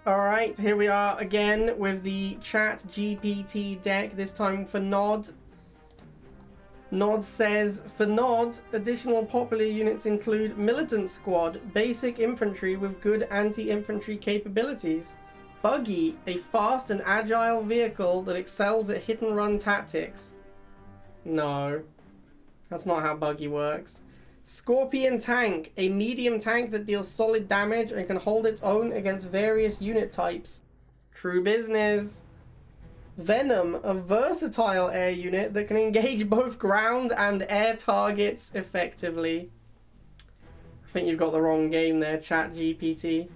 Alright, here we are again with the ChatGPT deck, this time for Nod. Nod says, for Nod, additional popular units include Militant Squad, basic infantry with good anti-infantry capabilities. Buggy, a fast and agile vehicle that excels at hit-and-run tactics. No, that's not how Buggy works. Scorpion Tank, a medium tank that deals solid damage and can hold its own against various unit types. True business. Venom, a versatile air unit that can engage both ground and air targets effectively. I think you've got the wrong game there, ChatGPT.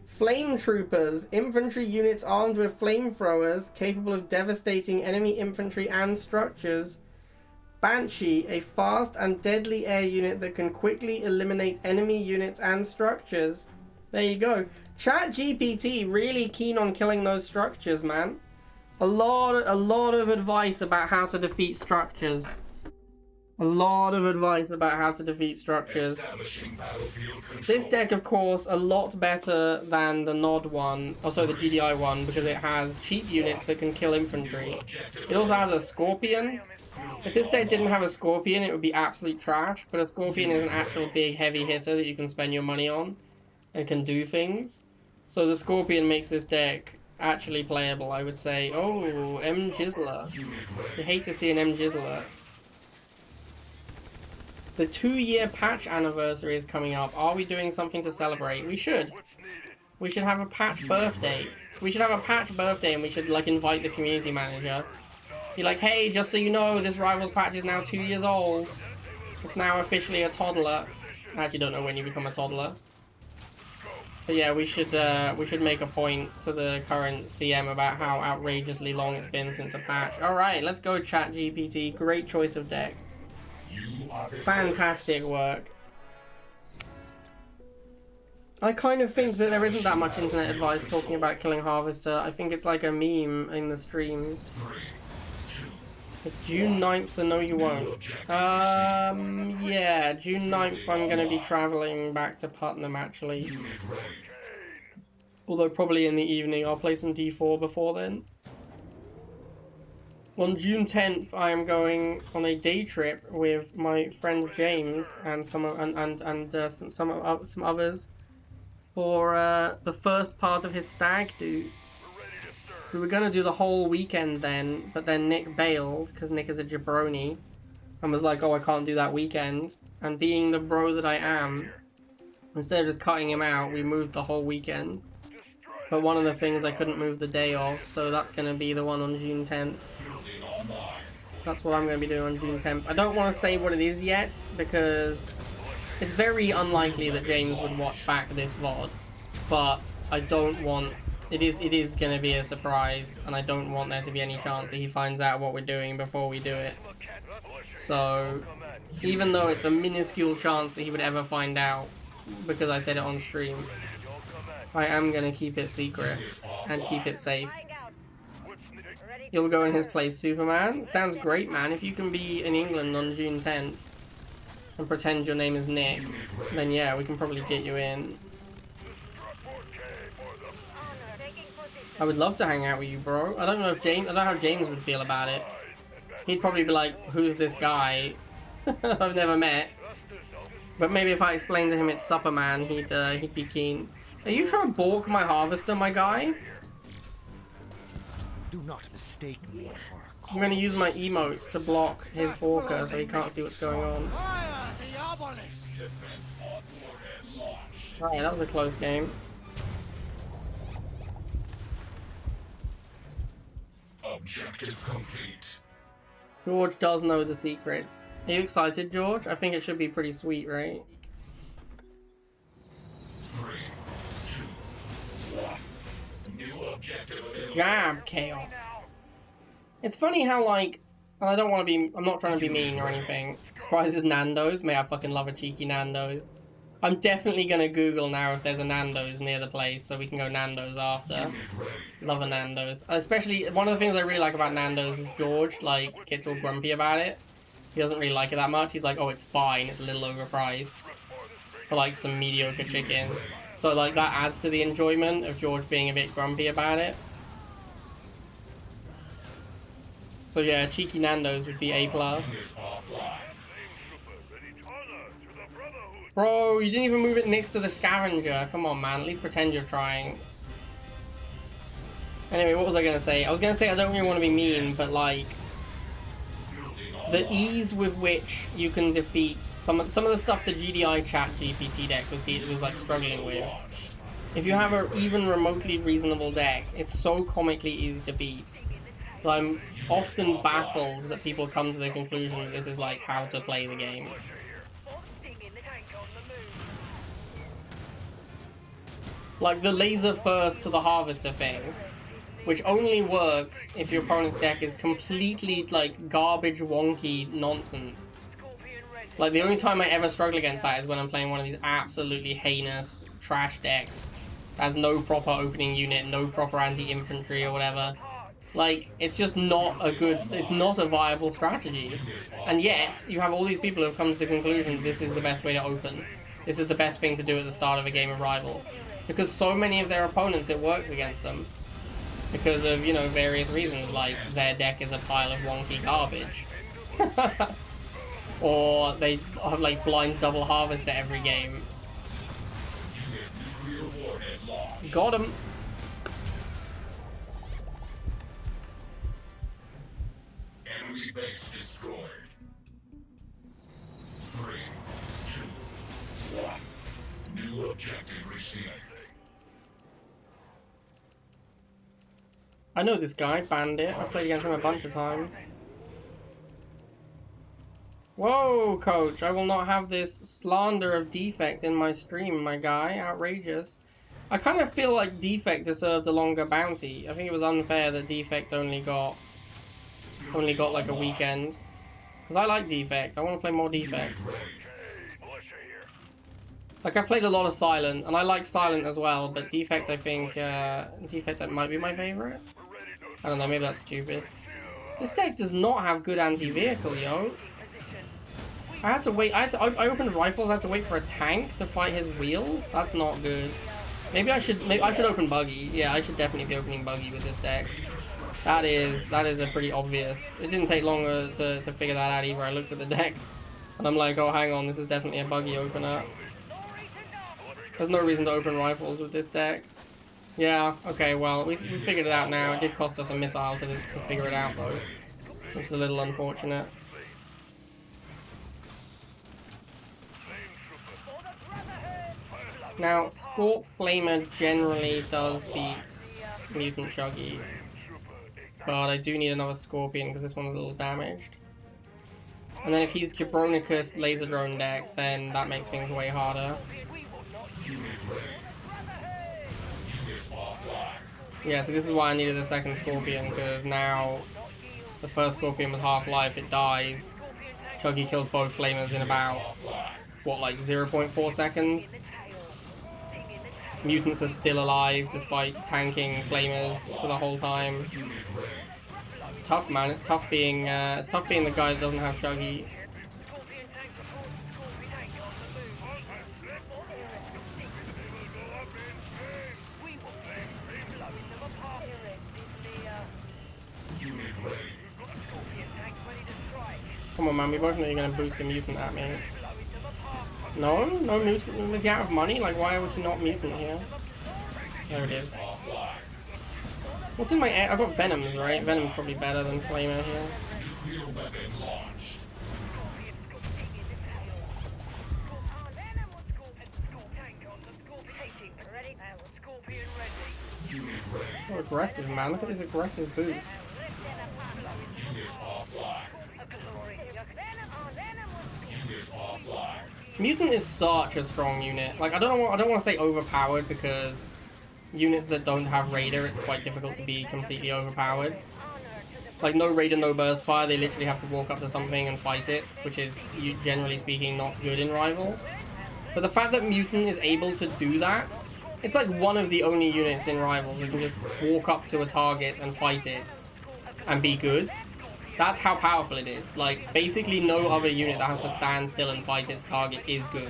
Flame Troopers, infantry units armed with flamethrowers capable of devastating enemy infantry and structures. Banshee, a fast and deadly air unit that can quickly eliminate enemy units and structures. There you go. ChatGPT really keen on killing those structures, man. A lot of advice about how to defeat structures. A lot of advice about how to defeat structures. This deck, of course, a lot better than the Nod one, also the GDI one, because it has cheap units that can kill infantry. It also has a Scorpion. If this deck didn't have a Scorpion, it would be absolute trash, but a Scorpion is an actual big heavy hitter that you can spend your money on and can do things. So the Scorpion makes this deck actually playable, I would say. Oh, M. Jizzler. You hate to see an M. Jizzler. The 2-year patch anniversary is coming up. Are we doing something to celebrate? We should. We should have a patch birthday. We should have a patch birthday and we should, like, invite the community manager. Be like, hey, just so you know, this Rivals patch is now 2 years old. It's now officially a toddler. I actually don't know when you become a toddler. But yeah, we should make a point to the current CM about how outrageously long it's been since a patch. Alright, let's go ChatGPT. Great choice of deck. Fantastic work. I kind of think that there isn't that much internet advice talking about killing Harvester. I think it's like a meme in the streams. It's June 9th, so no you won't. Yeah, June 9th I'm gonna be traveling back to Putnam actually. Although probably in the evening. I'll play some D4 before then. On June 10th I am going on a day trip with my friend James and some others for the first part of his stag do. We were going to do the whole weekend then, but then Nick bailed, because Nick is a jabroni, and was like, oh, I can't do that weekend. And being the bro that I am, instead of just cutting him out, we moved the whole weekend. But one of the things I couldn't move the day off, so that's going to be the one on June 10th. That's what I'm going to be doing on June 10th. I don't want to say what it is yet, because it's very unlikely that James would watch back this VOD. But I don't want... It is going to be a surprise, and I don't want there to be any chance that he finds out what we're doing before we do it. So, even though it's a minuscule chance that he would ever find out, because I said it on stream, I am going to keep it secret, and keep it safe. You'll go in his place, Superman? Sounds great, man. If you can be in England on June 10th, and pretend your name is Nick, then yeah, we can probably get you in. I would love to hang out with you, bro. I don't know how James would feel about it. He'd probably be like, who's this guy I've never met? But maybe if I explained to him it's Supperman, he'd be keen. Are you trying to balk my Harvester, my guy? Do not mistake me for I'm gonna use my emotes to block his Orca so he can't see what's going on. Alright, that was a close game. Objective complete. George does know the secrets. Are you excited, George? I think it should be pretty sweet, right? 3, 2, 1. New objective. Jab chaos. It's funny how, like, and I don't want to be, I'm not trying to be mean or anything. Surprises Nando's. May I fucking love a cheeky Nando's. I'm definitely gonna Google now if there's a Nando's near the place so we can go Nando's after. Love a Nando's. Especially, one of the things I really like about Nando's is George, like, gets all grumpy about it. He doesn't really like it that much. He's like, oh, it's fine, it's a little overpriced. For like some mediocre chicken. So like that adds to the enjoyment of George being a bit grumpy about it. So yeah, cheeky Nando's would be A+. Bro, you didn't even move it next to the scavenger. Come on, man. At least pretend you're trying. Anyway, what was I gonna say? I was gonna say I don't really want to be mean, but like the ease with which you can defeat some of the stuff the GDI ChatGPT deck was like struggling with. If you have an even remotely reasonable deck, it's so comically easy to beat. So I'm often baffled that people come to the conclusion that this is like how to play the game. Like the laser first to the harvester thing, which only works if your opponent's deck is completely like garbage wonky nonsense. Like the only time I ever struggle against that is when I'm playing one of these absolutely heinous trash decks that has no proper opening unit, no proper anti-infantry or whatever. Like, it's just not a good, it's not a viable strategy. And yet, you have all these people who have come to the conclusion this is the best way to open. This is the best thing to do at the start of a game of Rivals. Because so many of their opponents, it works against them. Because of, you know, various reasons, like their deck is a pile of wonky garbage. Or they have, like, blind double harvest at every game. Got him! Enemy base destroyed. 3, 2, 1. New objective received. I know this guy, Bandit. I've played against him a bunch of times. Whoa, coach. I will not have this slander of Defect in my stream, my guy. Outrageous. I kind of feel like Defect deserved a longer bounty. I think it was unfair that Defect only got like a weekend. Because I like Defect. I want to play more Defect. Like, I played a lot of Silent, and I like Silent as well, but Defect, I think, Defect that might be my favorite. I don't know, maybe that's stupid. This deck does not have good anti-vehicle, yo. I had to wait, I opened Rifles, I had to wait for a tank to fight his wheels? That's not good. Maybe I should open Buggy. Yeah, I should definitely be opening Buggy with this deck. That is a pretty obvious. It didn't take longer to figure that out either. I looked at the deck, and I'm like, oh, hang on, this is definitely a Buggy opener. There's no reason to open Rifles with this deck. Yeah, okay, well, we figured it out now. It did cost us a missile to figure it out, though. Which is a little unfortunate. Now, Scorp Flamer generally does beat Mutant Chuggy. But I do need another Scorpion because this one's a little damaged. And then if he's Jabronicus Laser Drone deck, then that makes things way harder. Yeah, so this is why I needed a second Scorpion, because now the first Scorpion with half-life, it dies. Chuggy kills both Flamers in about, what, like 0.4 seconds? Mutants are still alive despite tanking Flamers for the whole time. It's tough, man. It's tough being the guy that doesn't have Chuggy. Come on, man, we both know you're gonna boost a mutant at me. No? No mutant? Is he out of money? Like, why would you not mutant here? There it is. What's in my air? I've got Venoms, right? Venom's probably better than Flamer here. So aggressive, man. Look at these aggressive boosts. Mutant is such a strong unit. Like, I don't want to say overpowered, because units that don't have Raider, it's quite difficult to be completely overpowered. Like, no Raider, no burst fire, they literally have to walk up to something and fight it, which is, generally speaking, not good in Rivals. But the fact that Mutant is able to do that, it's like one of the only units in Rivals that can just walk up to a target and fight it and be good. That's how powerful it is. Like, basically no other unit that has to stand still and fight its target is good.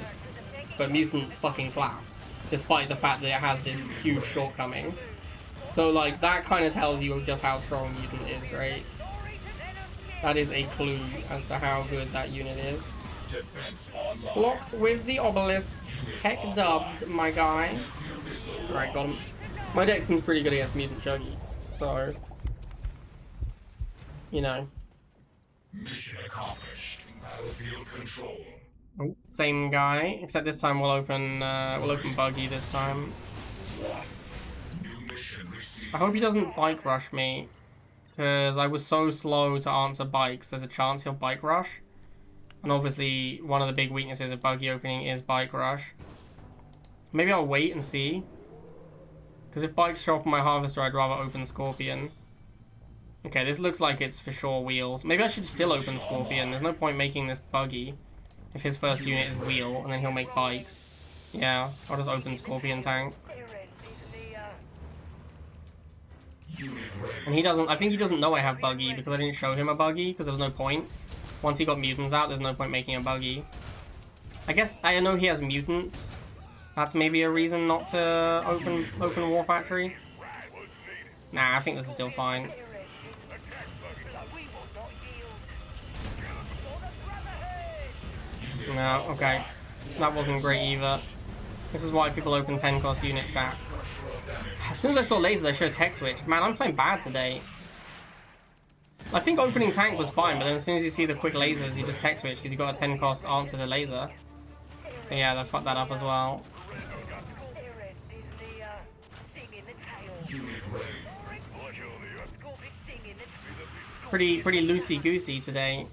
But Mutant fucking slaps. despite the fact that it has this huge shortcoming. So like that kind of tells you just how strong a mutant is, right? That is a clue as to how good that unit is. Blocked with the obelisk. Heck dubs, my guy. Alright, got him. My deck seems pretty good against mutant Chuggy, so you know. Mission accomplished. Battlefield control. Oh, same guy, except this time we'll open Buggy this time. New mission received. I hope he doesn't bike rush me, because I was so slow to answer bikes. There's a chance he'll bike rush, and obviously one of the big weaknesses of Buggy opening is bike rush. Maybe I'll wait and see, because if bikes show up on my harvester, I'd rather open Scorpion. Okay, this looks like it's for sure wheels. Maybe I should still open Scorpion. There's no point making this Buggy if his first unit is wheel, and then he'll make bikes. Yeah, I'll just open Scorpion tank. And he doesn't, I think he doesn't know I have Buggy, because I didn't show him a Buggy, because there was no point. Once he got mutants out, there's no point making a Buggy. I guess, I know he has mutants. That's maybe a reason not to open War Factory. Nah, I think this is still fine. No, okay. That wasn't great either. This is why people open 10-cost units back. As soon as I saw lasers, I should have tech switched. Man, I'm playing bad today. I think opening tank was fine, but then as soon as you see the quick lasers, you just tech switch because you got a 10-cost answer to laser. So yeah, they fucked that up as well. Pretty loosey-goosey today.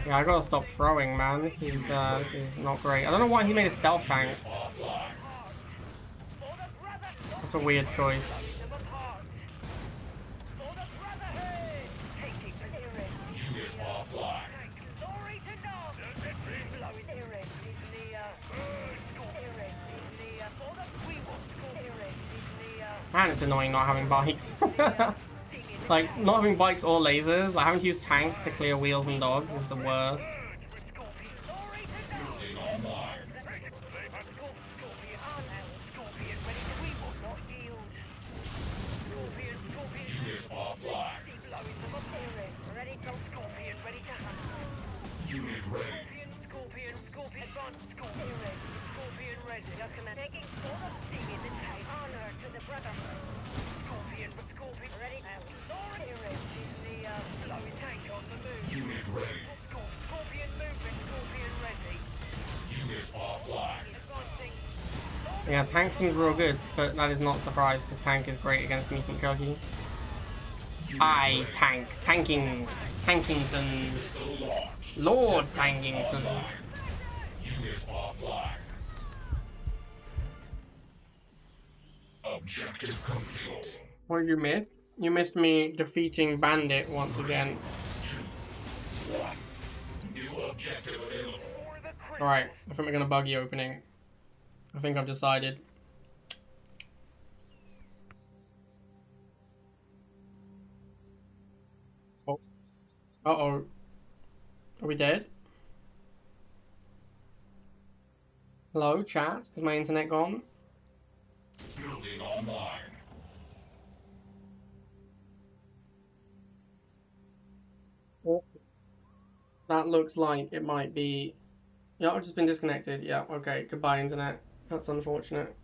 Yeah, I gotta stop throwing, man. This is not great. I don't know why he made a stealth tank. That's a weird choice. Man, it's annoying not having bikes. Like, not having bikes or lasers, like having to use tanks to clear wheels and dogs is the worst. Yeah, tank seems real good, but that is not a surprise because tank is great against mutant Chuggy. Tank. Tankington. Lord Tankington. Objective complete. What did you miss? You missed me defeating Bandit once again. New objective available. Alright, I think we're gonna Buggy opening. I think I've decided. Oh. Uh-oh. Are we dead? Hello, chat? Is my internet gone? Building online. Oh. That looks like it might be... Yeah, I've just been disconnected. Yeah, okay. Goodbye, internet. That's unfortunate.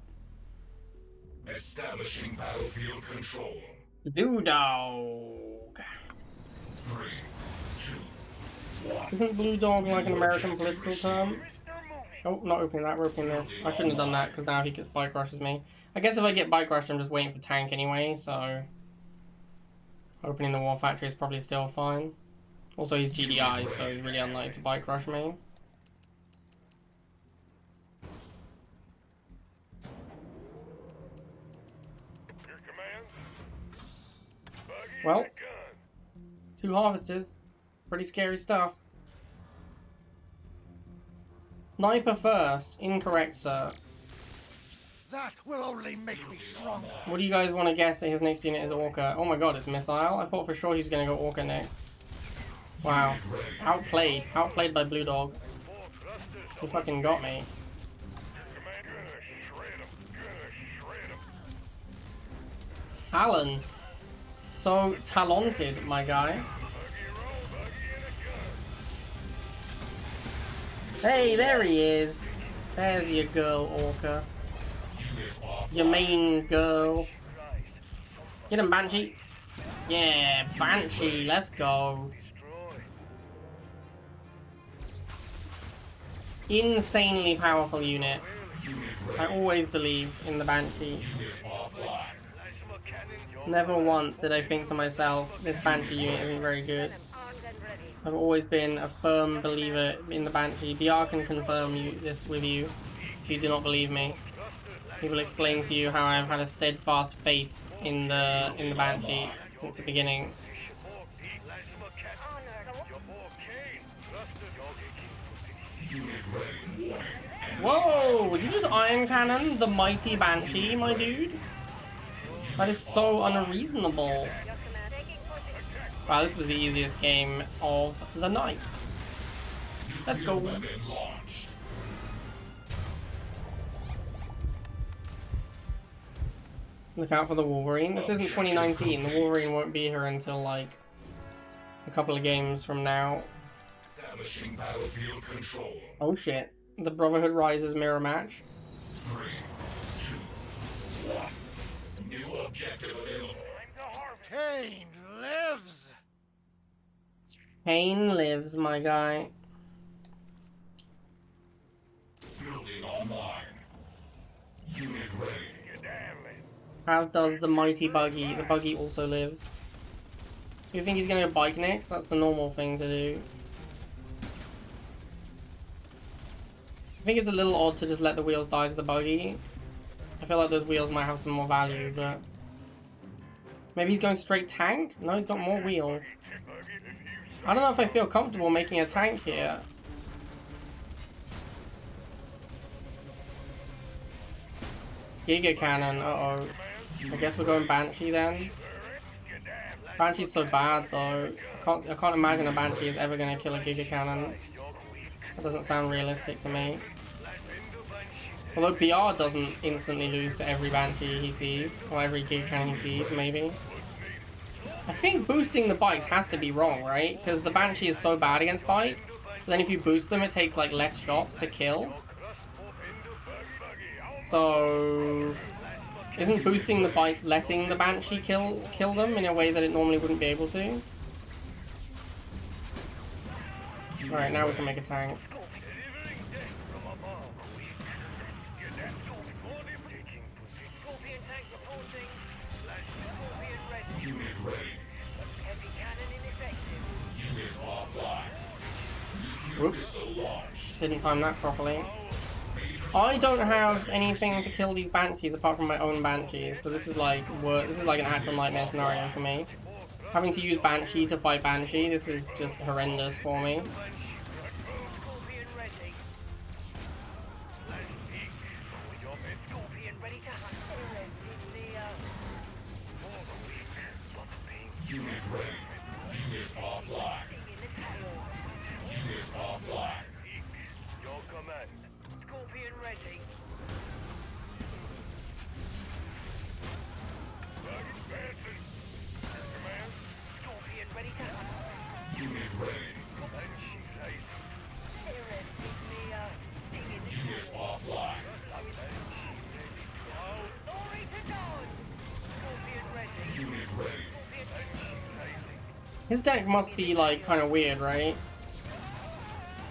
Establishing battlefield control. Blue Dog. 3, 2, 1. Isn't Blue Dog like an American political term? Oh, not opening that. We're opening this. I shouldn't have done that because now he gets bike rushes me. I guess if I get bike rushed, I'm just waiting for tank anyway, so... Opening the War Factory is probably still fine. Also, he's GDI, so he's really unlikely to bike rush me. Well, 2 harvesters. Pretty scary stuff. Sniper first. Incorrect, sir. That will only make me stronger. What do you guys want to guess that his next unit is Orca? Oh my god, it's Missile. I thought for sure he was going to go Orca next. Wow. Outplayed. Outplayed by Blue Dog. He fucking got me. Alan. So talented, my guy. Hey, there he is. There's your girl, Orca. Your main girl. Get him, Banshee. Yeah, Banshee, let's go. Insanely powerful unit. I always believe in the Banshee. Never once did I think to myself, this Banshee unit isn't very good. I've always been a firm believer in the Banshee. BR can confirm this with you if you do not believe me. He will explain to you how I've had a steadfast faith in the Banshee since the beginning. Whoa! Would you just Iron Cannon the mighty Banshee, my dude? That is so unreasonable. Wow, this was the easiest game of the night. Let's go. Look out for the Wolverine. This isn't 2019. The Wolverine won't be here until like a couple of games from now. Establishing battlefield control. Oh shit. The Brotherhood Rises mirror match. 3, 2, 1. New objective available. Kane lives. Pain lives, my guy. Building online. Unit ready. As does the mighty Buggy. The Buggy also lives. You think he's gonna go bike next? That's the normal thing to do. I think it's a little odd to just let the wheels die to the Buggy. I feel like those wheels might have some more value, but... Maybe he's going straight tank? No, he's got more wheels. I don't know if I feel comfortable making a tank here. Giga Cannon, uh-oh. I guess we're going Banshee then. Banshee's so bad though. I can't imagine a Banshee is ever going to kill a Giga Cannon. That doesn't sound realistic to me. Although BR doesn't instantly lose to every Banshee he sees, or every Giga Cannon he sees, maybe. I think boosting the bikes has to be wrong, right? Because the Banshee is so bad against bike. Then if you boost them, it takes like less shots to kill. So... Isn't boosting the bikes letting the Banshee kill them in a way that it normally wouldn't be able to? Alright, now we can make a tank. Unit ready. Unit offline. Whoops. Didn't time that properly. I don't have anything to kill these Banshees apart from my own Banshees, so this is like an actual nightmare scenario for me. Having to use Banshee to fight Banshee, this is just horrendous for me. Unit ready. Unit offline. Unit offline. Your command. Scorpion ready. Scorpion ready to hunt. Unit ready. Banshee lazy. Unit offline. Glory to God. Scorpion ready. Unit ready. His deck must be like kind of weird, right?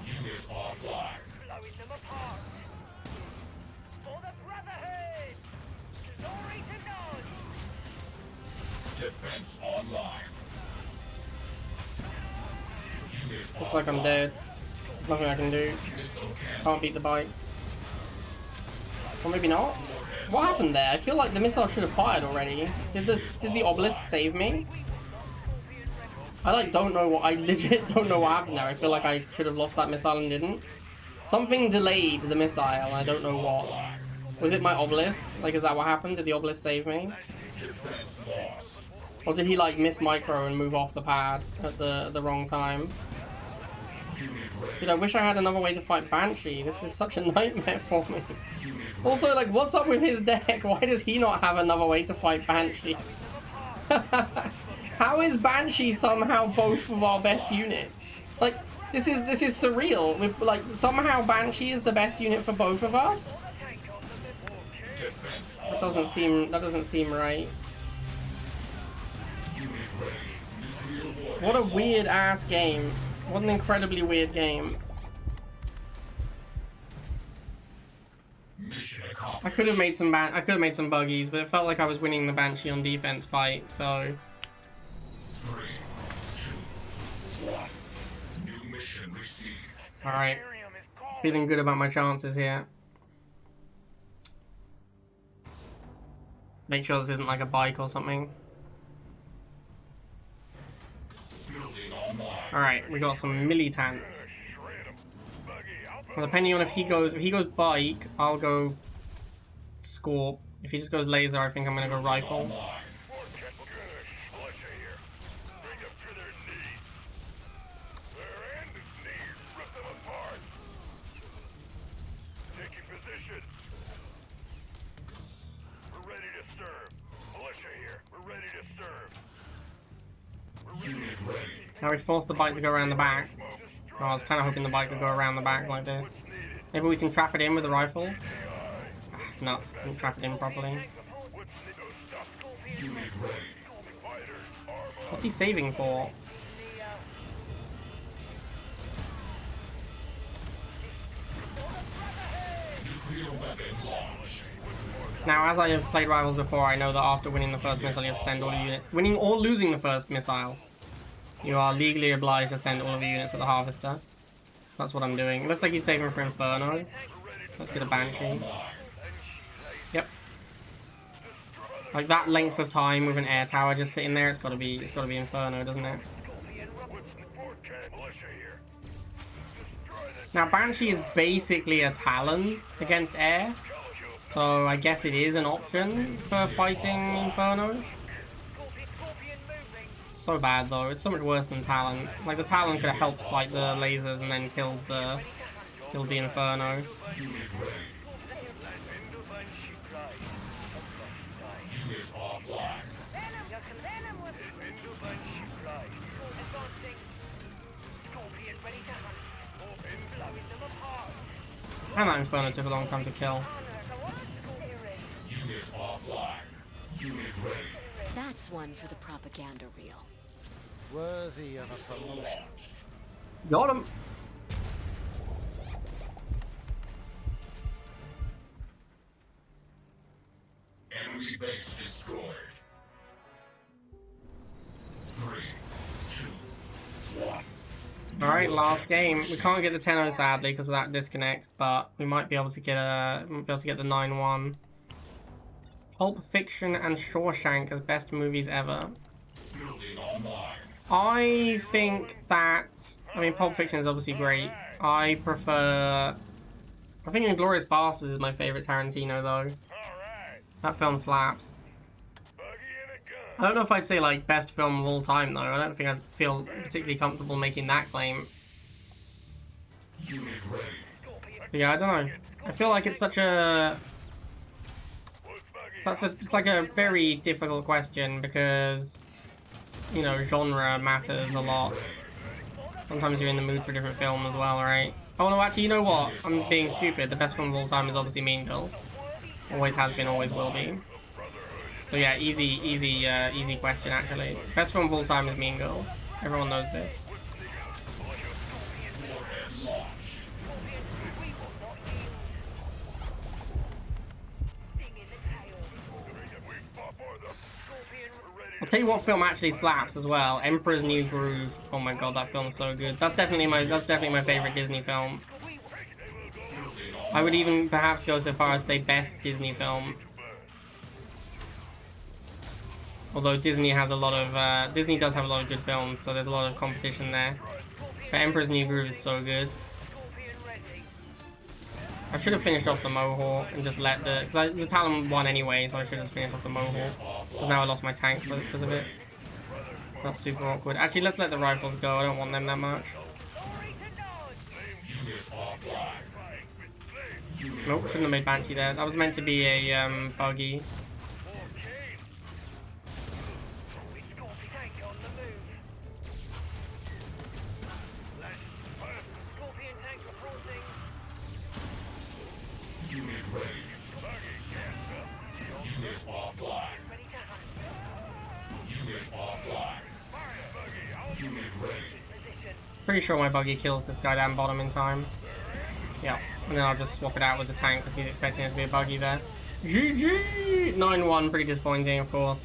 Unit offline. Blowing them apart. For the Brotherhood. Glory to God. Defense online. Unit Looks like I'm dead. Nothing I can do. missile cannon. Can't beat the bikes. Or maybe not? What happened there? I feel like the missile should have fired already. Did the obelisk save me? I like don't know what, I legit don't know what happened there. I feel like I could have lost that missile and didn't. Something delayed the missile, I don't know what. Was it my obelisk? Like, is that what happened? Did the obelisk save me? Or did he like miss micro and move off the pad at the wrong time? Dude, I wish I had another way to fight Banshee. This is such a nightmare for me. Also, like, what's up with his deck? Why does he not have another way to fight Banshee? How is Banshee somehow both of our best units? Like, this is surreal. With like, somehow Banshee is the best unit for both of us. That doesn't seem right. What a weird ass game. What an incredibly weird game. I could have made some buggies, but it felt like I was winning the Banshee on defense fight, so 3, 2, 1. New mission received. alright. Feeling good about my chances here. Make sure this isn't like a bike or something. Alright, we got some militants. Well, depending on if he goes bike, I'll go Scorp. If he just goes laser, I think I'm gonna go rifle. Now we forced the bike to go around the back. Oh, I was kind of hoping the bike would go around the back like this. Maybe we can trap it in with the rifles. Ah, it's nuts. Didn't trap it in properly. What's he saving for? Now, as I have played Rivals before, I know that after winning the first missile, you have to send all your units. Winning or losing the first missile, you are legally obliged to send all of your units to the Harvester. That's what I'm doing. Looks like he's saving for Inferno. Let's get a Banshee. Yep. Like that length of time with an air tower just sitting there, it's gotta be Inferno, doesn't it? Now Banshee is basically a Talon against air. So I guess it is an option for fighting Infernos. So bad though, it's so much worse than Talon. Like the Talon could have helped fight the lasers and then killed the Inferno. And that Inferno took a long time to kill. That's one for the propaganda reel. Worthy of a promotion. Got him! Enemy base destroyed. 3, 2, 1. Alright, last game. We can't get the 10-0 sadly because of that disconnect, but we might be able to get the 9-1. Pulp Fiction and Shawshank as best movies ever. Building online. I think that... I mean, Pulp Fiction is obviously great. I think Inglourious Basterds is my favorite Tarantino, though. That film slaps. I don't know if I'd say, like, best film of all time, though. I don't think I'd feel particularly comfortable making that claim. But yeah, I don't know. I feel like it's such a... It's like a very difficult question because, you know, genre matters a lot. Sometimes you're in the mood for a different film as well, right? Oh no, actually, you know what? I'm being stupid. The best film of all time is obviously Mean Girls. Always has been, always will be. So yeah, easy question actually. Best film of all time is Mean Girls. Everyone knows this. I'll tell you what film actually slaps as well. Emperor's New Groove. Oh my god, that film's so good. That's definitely my favorite Disney film. I would even perhaps go so far as say best Disney film. Although Disney has a lot of Disney does have a lot of good films, so there's a lot of competition there. But Emperor's New Groove is so good. I should have finished off the Mohawk and just let because the Talon won anyway, so I should have finished off the Mohawk. But now I lost my tank because of it. That's super awkward. Actually, let's let the rifles go. I don't want them that much. Nope, shouldn't have made Banshee there. That was meant to be a buggy. Pretty sure my buggy kills this guy down bottom in time. Yeah, and then I'll just swap it out with the tank because he's expecting it to be a buggy there. GG! 9-1, pretty disappointing, of course.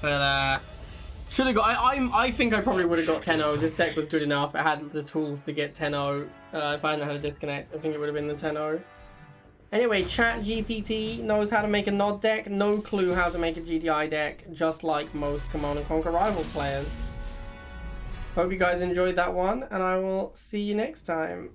But, should have got... I think I probably would have got 10-0. This deck was good enough. It had the tools to get 10-0. If I hadn't had a disconnect, I think it would have been the 10-0. Anyway, ChatGPT knows how to make a Nod deck. No clue how to make a GDI deck, just like most Command & Conquer Rivals players. Hope you guys enjoyed that one, and I will see you next time.